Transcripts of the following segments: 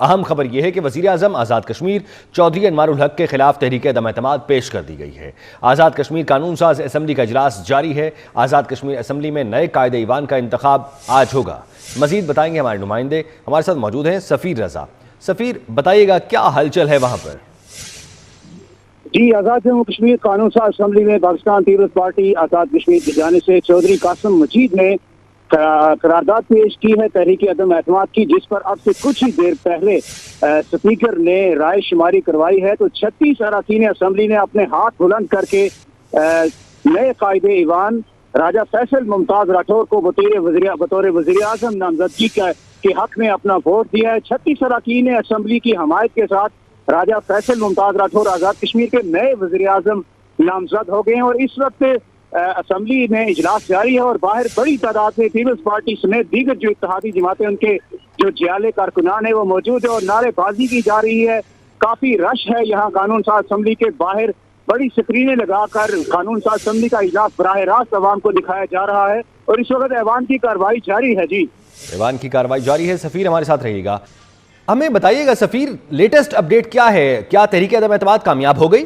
अहम खबर यह है कि वज़ीर आज़म आज़ाद कश्मीर चौधरी अनवारुल हक के खिलाफ तहरीक अदम एतमाद पेश कर दी गई है। आज़ाद कश्मीर कानून साज असम्बली का इजलास जारी है। आज़ाद कश्मीर असम्बली में नए कायदे ईवान का इंतखाब आज होगा। मजीद बताएंगे हमारे नुमाइंदे, हमारे साथ मौजूद हैं सफ़ीर रजा। सफ़ीर, बताइएगा क्या हलचल है वहाँ पर? जी, आज़ाद जम्मू कश्मीर कानून साज असम्बली में पाकिस्तान पीपल्स पार्टी आज़ाद कश्मीर की जानिब से चौधरी कासिम मजीद ने करारदाद पेश की है तहरीक अदम एतमाद की, जिस पर अब से कुछ ही देर पहले स्पीकर ने राय शुमारी करवाई है। तो 36 अरकान असम्बली ने अपने हाथ बुलंद करके नए कायदे ईवान राजा फैसल मुमताज राठौर को बतौर वज़ीर आज़म नामजदगी के हक में अपना वोट दिया है। 36 अरकान असम्बली की हमायत के साथ राजा फैसल मुमताज राठौर आज़ाद कश्मीर के नए वज़ीर आज़म नामजद हो गए हैं और इस वक्त असम्बली में इजलास जारी है और बाहर बड़ी तादाद में पीपल्स पार्टी समेत दीगर जो इत्तेहादी जमातें उनके जो जियाले कारकुनान है वो मौजूद है और नारेबाजी की जा रही है। काफी रश है यहाँ कानून साज असम्बली के बाहर। बड़ी स्क्रीनें लगाकर कानून साज असम्बली का इजलास बराह रास्त अवाम को दिखाया जा रहा है और इस वक्त ऐवान की कार्रवाई जारी है। जी, ऐवान की कार्रवाई जारी है। सफ़ीर हमारे साथ रहिएगा, हमें बताइएगा सफ़ीर लेटेस्ट अपडेट क्या है? क्या तहरीक अदम एतमाद कामयाब हो गई?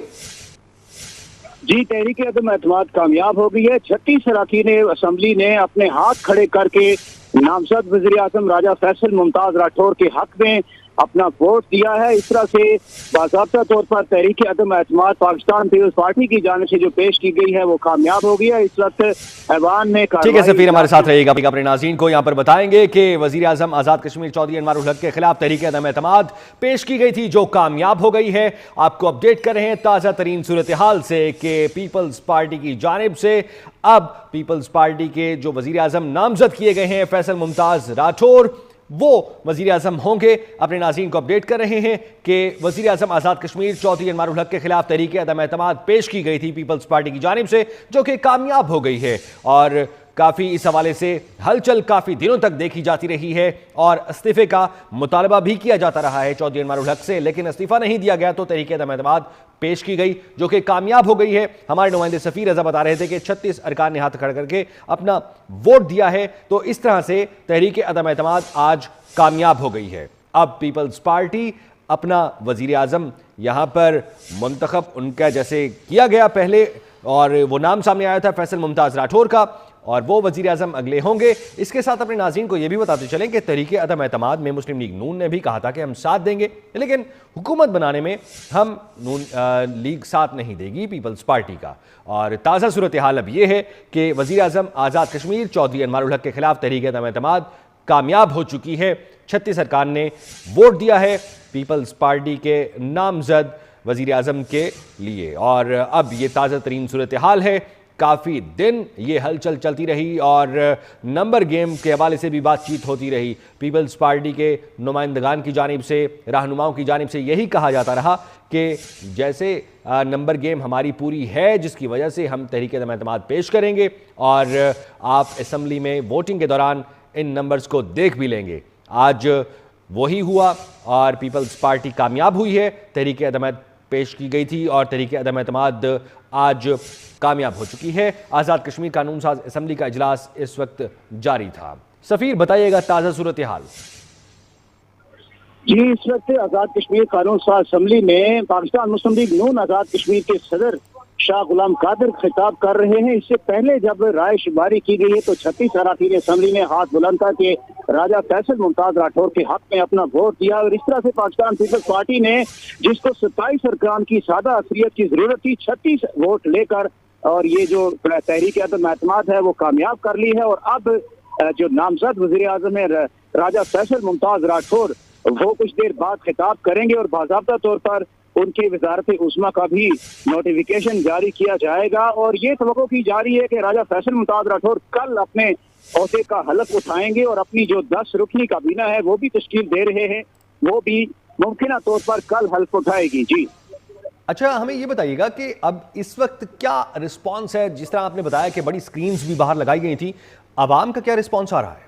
जी, तहरीक अदम एतमाद कामयाब हो गई है। 36 अरकान असम्बली ने अपने हाथ खड़े करके नामजद वज़ीर आज़म राजा फैसल मुमताज राठौर के हक में अपना वोट दिया है। इस तरह से बाज़ाब्ता तौर पर तहरीक अदम एतमाद पाकिस्तान पीपल्स पार्टी की जानिब से जो पेश की गई है वो कामयाब हो गई है। इस वक्त ऐवान में ठीक है सफ़ीर, हमारे साथ रहिएगा। अपने नाज़रीन को यहाँ पर बताएंगे कि वज़ीर आज़म आज़ाद कश्मीर चौधरी अनवारुल हक के खिलाफ तहरीक अदम एतमाद पेश की गई थी जो कामयाब हो गई है। आपको अपडेट कर रहे हैं ताज़ा तरीन सूरत हाल से कि पीपल्स पार्टी की जानिब से अब पीपल्स पार्टी के जो वज़ीर आज़म नामजद किए गए हैं फैसल मुमताज राठौर, वो वज़ीर आज़म होंगे। अपने नाज़रीन को अपडेट कर रहे हैं कि वज़ीर आज़म आज़ाद कश्मीर चौधरी अनवारुल हक के खिलाफ तहरीक अदम एतमाद पेश की गई थी पीपल्स पार्टी की जानिब से, जो कि कामयाब हो गई है। और काफ़ी इस हवाले से हलचल काफ़ी दिनों तक देखी जाती रही है और इस्तीफ़े का मुतालबा भी किया जाता रहा है चौधरी अनवारुल हक से, लेकिन इस्तीफ़ा नहीं दिया गया तो तहरीक अदम एतमाद पेश की गई जो कि कामयाब हो गई है। हमारे नुमाइंदे सफ़ीर रज़ा बता रहे थे कि 36 अरकान ने हाथ खड़ा करके अपना वोट दिया है। तो इस तरह से तहरीक अदम एतमाद आज कामयाब हो गई है। अब पीपल्स पार्टी अपना वज़ीर आज़म यहाँ पर मुंतखब उनका जैसे किया गया पहले और वो नाम सामने आया था फैसल मुमताज़ राठौर का, और वो वज़ीर आज़म अगले होंगे। इसके साथ अपने नाज़रीन को यह भी बताते चलें कि तहरीक अदम एतमाद में मुस्लिम लीग नून ने भी कहा था कि हम साथ देंगे, लेकिन हुकूमत बनाने में हम लीग साथ नहीं देगी पीपल्स पार्टी का। और ताज़ा सूरत हाल अब यह है कि वज़ीर आज़म आज़ाद कश्मीर चौधरी अनवारुल हक के खिलाफ तहरीक अदम एतमाद कामयाब हो चुकी है। 36 अरकान ने वोट दिया है पीपल्स पार्टी के नामजद वज़ीर आज़म के लिए और अब ये ताज़ा तरीन सूरत हाल है। काफ़ी दिन ये हलचल चलती रही और नंबर गेम के हवाले से भी बातचीत होती रही। पीपल्स पार्टी के नुमाइंदगान की जानिब से, रहनुमाओं की जानिब से यही कहा जाता रहा कि जैसे नंबर गेम हमारी पूरी है जिसकी वजह से हम तहरीक अदम एतमाद पेश करेंगे और आप असम्बली में वोटिंग के दौरान इन नंबर्स को देख भी लेंगे। आज वही हुआ और पीपल्स पार्टी कामयाब हुई है। तहरीक अदम पेश की गई थी और तहरीक अदम एतमाद आज कामयाब हो चुकी है। आज़ाद कश्मीर कानून साज असम्बली का इजलास इस वक्त जारी था। सफ़ीर, बताइएगा ताज़ा सूरत हाल। जी, इस वक्त आज़ाद कश्मीर कानून साज असम्बली में पाकिस्तान मुस्लिम लीग नून आज़ाद कश्मीर के सदर शाह गुलाम कादिर खिताब कर रहे हैं। इससे पहले जब राय शुमारी की गई है तो 36 अरकान असम्बली ने हाथ बुलंद करके राजा फैसल मुमताज राठौर के हक में अपना वोट दिया और इस तरह से पाकिस्तान पीपल्स पार्टी ने, जिसको 27 अरकान की सादा अक्सरियत की जरूरत थी, 36 वोट लेकर और ये जो तहरीक अदम एतमाद है वो कामयाब कर ली है। और अब जो नामजद वज़ीर आज़म है राजा फैसल मुमताज राठौर, वो कुछ देर बाद खिताब करेंगे और बाज़ाब्ता तौर पर उनकी वजारत उस्मा का भी नोटिफिकेशन जारी किया जाएगा। और ये तवक्को की जा रही है कि राजा फैसल मुमताज राठौर कल अपने ओहदे का हलफ उठाएंगे और अपनी जो 10 रुकनी काबीना है वो भी तश्कील दे रहे हैं, वो भी मुमकिन तौर पर कल हलफ उठाएगी। जी, अच्छा, हमें ये बताइएगा कि अब इस वक्त क्या रिस्पॉन्स है? जिस तरह आपने बताया कि बड़ी स्क्रीन्स भी बाहर लगाई गई थी, आवाम का क्या रिस्पॉन्स आ रहा है?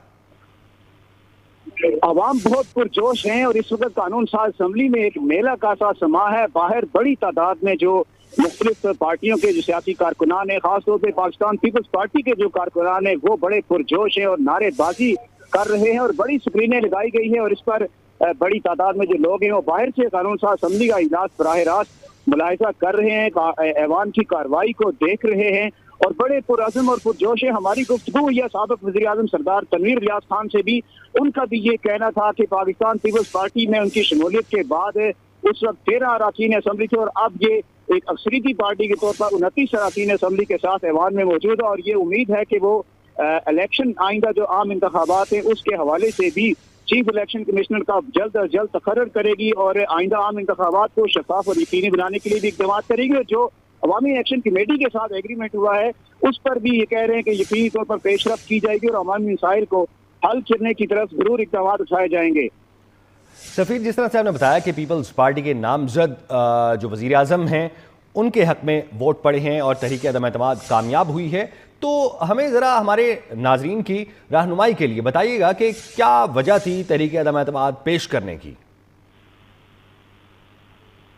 आवाम बहुत पुरजोश हैं और इस वक्त कानून साज असम्बली में एक मेला का सा समा है। बाहर बड़ी तादाद में जो मुख्तलिफ पार्टियों के जो सियासी कारकुनान है, खासतौर पर पाकिस्तान पीपल्स पार्टी के जो कारकुनान है, वो बड़े पुरजोश है और नारेबाजी कर रहे हैं और बड़ी स्क्रीनें लगाई गई है और इस पर बड़ी तादाद में जो लोग हैं वो बाहर से कानून साज असम्बली का इजलास बराह रास्त मुलाहिजा कर रहे हैं, ऐवान की कार्रवाई को देख रहे हैं और बड़े पुरअज़्म और पुरजोश है। हमारी गुफ्तगू हुई है साबिक़ वज़ीर-ए-आज़म सरदार तनवीर इलियास खान से भी, उनका भी ये कहना था कि पाकिस्तान पीपल्स पार्टी में उनकी शमूलियत के बाद उस वक्त 13 अरकान असम्बली थे और अब ये एक अक्सरियती पार्टी के तौर पर 29 अरकान असम्बली के साथ ऐवान में मौजूद है और ये उम्मीद है कि वो इलेक्शन आइंदा जो आम इंतखाबात हैं उसके हवाले से भी चीफ इलेक्शन कमिश्नर का जल्द अज जल्द तकर्रर करेगी और आइंदा आम इंतखाबात को शफाफ और यकीनी बनाने के लिए भी इक़दाम करेगी। और जो अवामी एक्शन कमेटी के साथ एग्रीमेंट हुआ है उस पर भी ये कह रहे हैं कि यकीनी तौर पर पेशरफ की जाएगी और अवामी मसाइल को हल करने की तरफ जरूर इक़दाम उठाए जाएंगे। सफीर, जिस तरह से आपने बताया कि पीपल्स पार्टी के नामजद जो वज़ीर आज़म हैं उनके हक में वोट पड़े हैं और तहरीक अदम एतमाद कामयाब हुई है, तो हमें ज़रा हमारे नाजरीन की रहनुमाई के लिए बताइएगा कि क्या वजह थी तहरीक अदम एतमाद पेश करने की।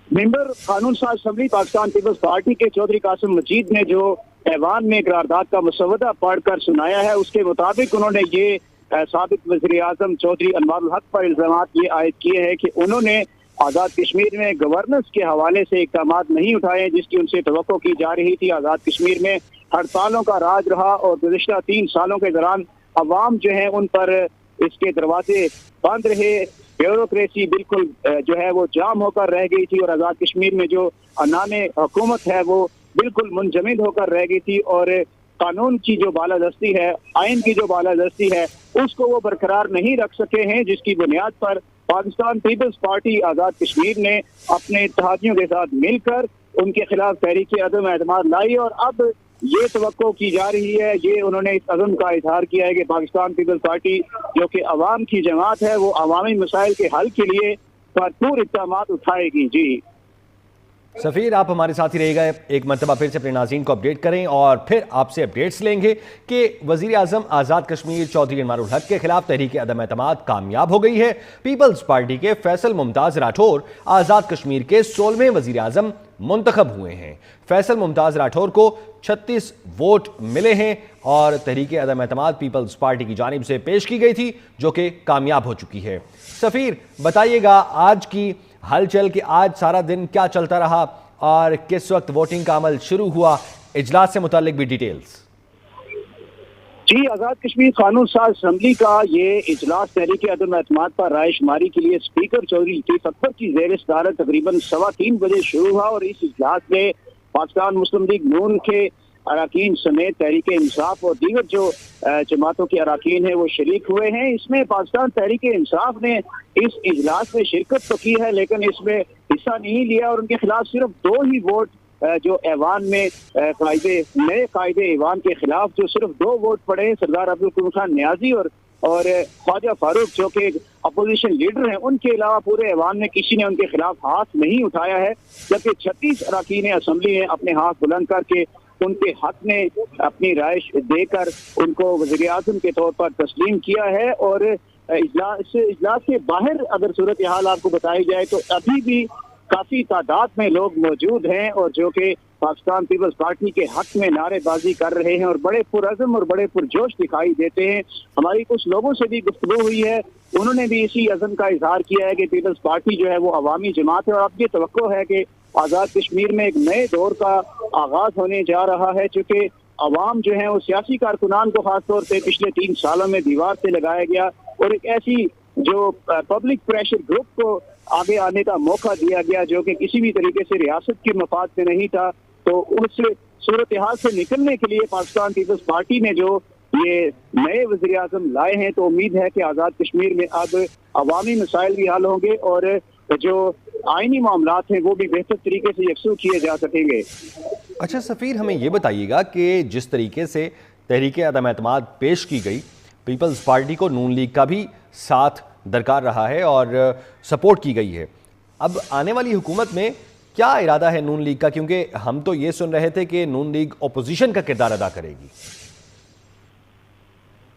मेंबर कानून साज असम्बली पाकिस्तान पीपल्स पार्टी के चौधरी कासिम मजीद ने जो ऐवान में करारदाद का मसवदा पढ़कर सुनाया है उसके मुताबिक उन्होंने ये साबिक वज़ीर आज़म चौधरी अनवारुल हक पर इल्ज़ामात ये आयद किए हैं कि उन्होंने आज़ाद कश्मीर में गवर्नेंस के हवाले से इक़दाम नहीं उठाए जिसकी उनसे तवक्को की जा रही थी। आज़ाद कश्मीर में हड़तालों का राज रहा और गुज़िश्ता 3 सालों के दौरान अवाम जो है उन पर इसके दरवाजे बंद रहे, ब्यूरोक्रेसी बिल्कुल जो है वो जाम होकर रह गई थी और आज़ाद कश्मीर में जो अनाने हुकूमत है वो बिल्कुल मुंजमद होकर रह गई थी और कानून की जो बालादस्ती है, आइन की जो बालादस्ती है उसको वो बरकरार नहीं रख सके हैं, जिसकी बुनियाद पर पाकिस्तान पीपल्स पार्टी आज़ाद कश्मीर ने अपने इत्तेहादियों के साथ मिलकर उनके खिलाफ तहरीक अदम एतमाद लाई और अब ये तवक्को की जा रही है, ये उन्होंने इस अज़म का इजहार किया है कि पाकिस्तान पीपल्स पार्टी जो कि अवाम की जमात है वो अवामी मसाइल के हल के लिए भरपूर इक़दाम उठाएगी। जी सफ़ीर, आप हमारे साथ ही रहेगा, एक मरतबा फिर से अपने नाज़रीन को अपडेट करें और फिर आपसे अपडेट्स लेंगे कि वज़ीर आज़म आज़ाद कश्मीर चौधरी अनवारुल हक के खिलाफ तहरीक अदम एतमाद कामयाब हो गई है। पीपल्स पार्टी के फैसल मुमताज़ राठौर आज़ाद कश्मीर के 16वें वज़ीर आज़म मुंतखब हुए हैं। फैसल मुमताज़ राठौर को 36 वोट मिले हैं और तहरीक अदम एतमाद पीपल्स पार्टी की जानिब से पेश की गई थी जो कि कामयाब हो चुकी है। सफ़ीर, बताइएगा आज की हलचल कि आज सारा दिन क्या चलता रहा और किस वक्त वोटिंग का अमल शुरू हुआ, इजलास से मुतालिक भी डिटेल्स। जी, आज़ाद कश्मीर कानून साज असम्बली का ये इजलास तहरीक अदम एतमाद पर राय शुमारी के लिए स्पीकर चौधरी लतीफ़ अकबर की ज़ेर सदारत तकरीबन 3:15 बजे शुरू हुआ और इस इजलास में पाकिस्तान मुस्लिम लीग नून के अरकान समेत तहरीक इंसाफ और दीगर जो जमातों के अरकान हैं वो शरीक हुए हैं। इसमें पाकिस्तान तहरीक इंसाफ ने इस इजलास में शिरकत तो की है लेकिन इसमें हिस्सा नहीं लिया और उनके खिलाफ सिर्फ 2 ही वोट जो ऐवान में नए कायदे ऐवान के खिलाफ जो सिर्फ 2 वोट पड़े हैं, सरदार अब्दुल करीम खान नियाजी और ख्वाजा फारूक जो कि अपोजिशन लीडर हैं, उनके अलावा पूरे ऐवान में किसी ने उनके खिलाफ हाथ नहीं उठाया है, जबकि 36 अरकान असम्बली ने अपने हाथ बुलंद करके उनके हक में अपनी राय देकर उनको वज़ीर आज़म के तौर पर तस्लीम किया है। और इजलास के बाहर अगर सूरत हाल आपको बताई जाए तो अभी भी काफी तादाद में लोग मौजूद हैं और जो कि पाकिस्तान पीपल्स पार्टी के हक में नारेबाजी कर रहे हैं और बड़े पुरअज़्म और बड़े पुरजोश दिखाई देते हैं। हमारी कुछ लोगों से भी गुफ्तगू हुई है, उन्होंने भी इसी अज़म का इजहार किया है कि पीपल्स पार्टी जो है वो अवामी जमात है और अब ये तवक्को है कि आज़ाद कश्मीर में एक नए दौर का आगाज होने जा रहा है, चूँकि अवाम जो है वो सियासी कारकुनान को खासतौर पर पिछले 3 सालों में दीवार से लगाया गया और एक ऐसी जो पब्लिक प्रेशर ग्रुप को आगे आने का मौका दिया गया जो कि किसी भी तरीके से रियासत के मफाद में नहीं था। तो उस सूरत हाल से निकलने के लिए पाकिस्तान पीपल्स पार्टी ने जो ये नए वज़ीर आज़म लाए हैं तो उम्मीद है कि आज़ाद कश्मीर में अब अवामी मसाइल भी हल होंगे और जो आईनी मामलात हैं वो भी बेहतर तरीके से यकसू किए जा सकेंगे। अच्छा सफ़ीर, हमें ये बताइएगा कि जिस तरीके से तहरीक अदम एतमाद पेश की गई, पीपल्स पार्टी को नून लीग का भी साथ दरकार रहा है और सपोर्ट की गई है, अब आने वाली हुकूमत में क्या इरादा है नून लीग का, क्योंकि हम तो ये सुन रहे थे कि नून लीग अपोजिशन का किरदार अदा करेगी।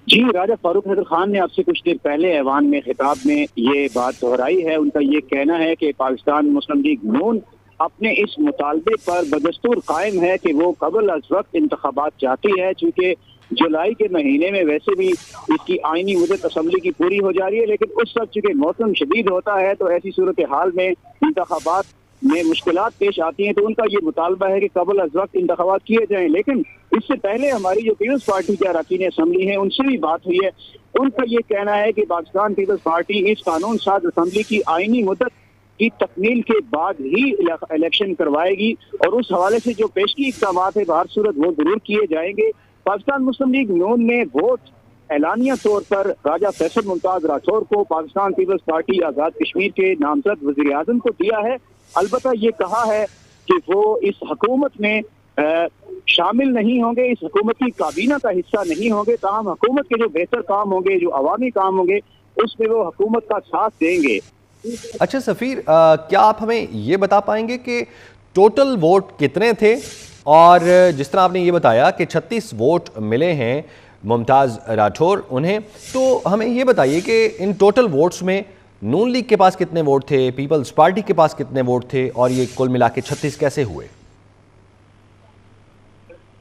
जी, राजा फारूक हैदर खान ने आपसे कुछ देर पहले ऐवान में खिताब में ये बात दोहराई है। उनका ये कहना है कि पाकिस्तान मुस्लिम लीग नून अपने इस मुतालबे पर बदस्तूर कायम है कि वो कबल अज वक्त इंतखाबात चाहती है, चूँकि जुलाई के महीने में वैसे भी इसकी आईनी मुद्दत असम्बली की पूरी हो जा रही है, लेकिन उस वक्त चूंकि मौसम शदीद होता है तो ऐसी सूरत हाल में इंतखाबात में मुश्किलात पेश आती हैं, तो उनका ये मुतालबा है कि कबल अज वक्त इंतखाबात किए जाएं। लेकिन इससे पहले हमारी जो पीपल्स पार्टी के अरकान असम्बली हैं उनसे भी बात हुई है। उनका ये कहना है कि पाकिस्तान पीपल्स पार्टी इस कानून साज असम्बली की आईनी मुद्दत की तकमील के बाद ही इलेक्शन करवाएगी और उस हवाले से जो पेशगी इक़दाम है बहर सूरत वो जरूर किए जाएंगे। पाकिस्तान मुस्लिम लीग नून ने वोट एलानिया तौर पर राजा फैसल मुमताज राठौर को पाकिस्तान पीपल्स पार्टी आज़ाद कश्मीर के नामजद वज़ीर आज़म को दिया है। अलबत्ता ये कहा है कि वो इस हुकूमत में शामिल नहीं होंगे, इस हुकूमत की काबीना का हिस्सा नहीं होंगे, ताहम हुकूमत के जो बेहतर काम होंगे, जो अवामी काम होंगे, उसमें वो हुकूमत का साथ देंगे। अच्छा सफ़ीर, क्या आप हमें ये बता पाएंगे कि टोटल वोट कितने थे? और जिस तरह आपने ये बताया कि 36 वोट मिले हैं मुमताज़ राठौर उन्हें, तो हमें ये बताइए कि इन टोटल वोट्स में नून लीग के पास कितने वोट थे, पीपल्स पार्टी के पास कितने वोट थे, और ये कुल मिला के 36 कैसे हुए?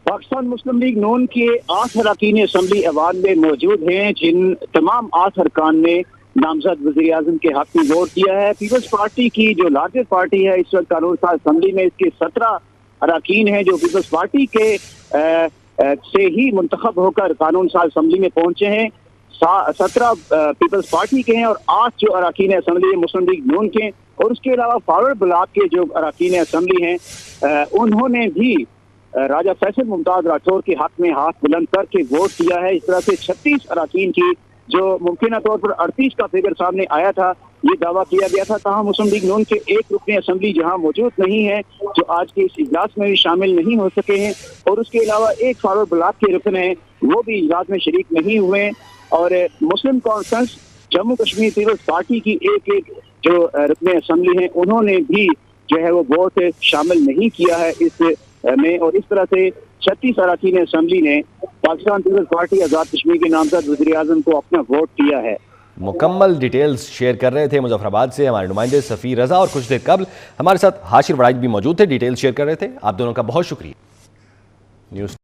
पाकिस्तान मुस्लिम लीग नून के 8 अरकान असम्बली अवान में मौजूद हैं, जिन तमाम 8 अरकान ने नामजद वज़ीर आज़म के हक में वोट दिया है। पीपल्स पार्टी की जो लार्जेस्ट पार्टी है इस वक्त कानून साज असम्बली में, इसके 17 अरकान हैं जो पीपल्स पार्टी के से ही मुंतखब होकर कानून साज असम्बली में पहुंचे हैं। 17 पीपल्स पार्टी के हैं और 8 जो अरकान असम्बली मुस्लिम लीग नून के, और उसके अलावा फॉरवर्ड ब्लॉक के जो अरकान असम्बली हैं उन्होंने भी राजा फैसल मुमताज राठौर के हक में हाथ बुलंद करके वोट दिया है। इस तरह से 36 अरकान की जो मुमकिन तौर पर 38 का फिगर सामने आया था, ये दावा किया गया था। ताहम मुस्लिम लीग नून के एक रुकन असम्बली जहां मौजूद नहीं है, जो आज के इस इजलास में भी शामिल नहीं हो सके हैं, और उसके अलावा एक फॉरवर्ड ब्लॉक के रुकन है वो भी इजलास में शरीक नहीं हुए। और Muslim Conference Jammu Kashmir People's Party की एक जो रुकन असम्बली हैं उन्होंने भी जो है वो वोट शामिल नहीं किया है इस में, और इस तरह से 36 अरकान असम्बली ने पाकिस्तान पीपल्स पार्टी आज़ाद कश्मीर के नामजद वज़ीर आज़म को अपना वोट दिया है। मुकम्मल डिटेल्स शेयर कर रहे थे मुजफ्फराबाद से हमारे नुमाइंदे सफ़ीर रज़ा, और कुछ देर कबल हमारे साथ हाशिर वड़ाइच भी मौजूद थे, डिटेल्स शेयर कर रहे थे। आप दोनों का बहुत शुक्रिया। न्यूज़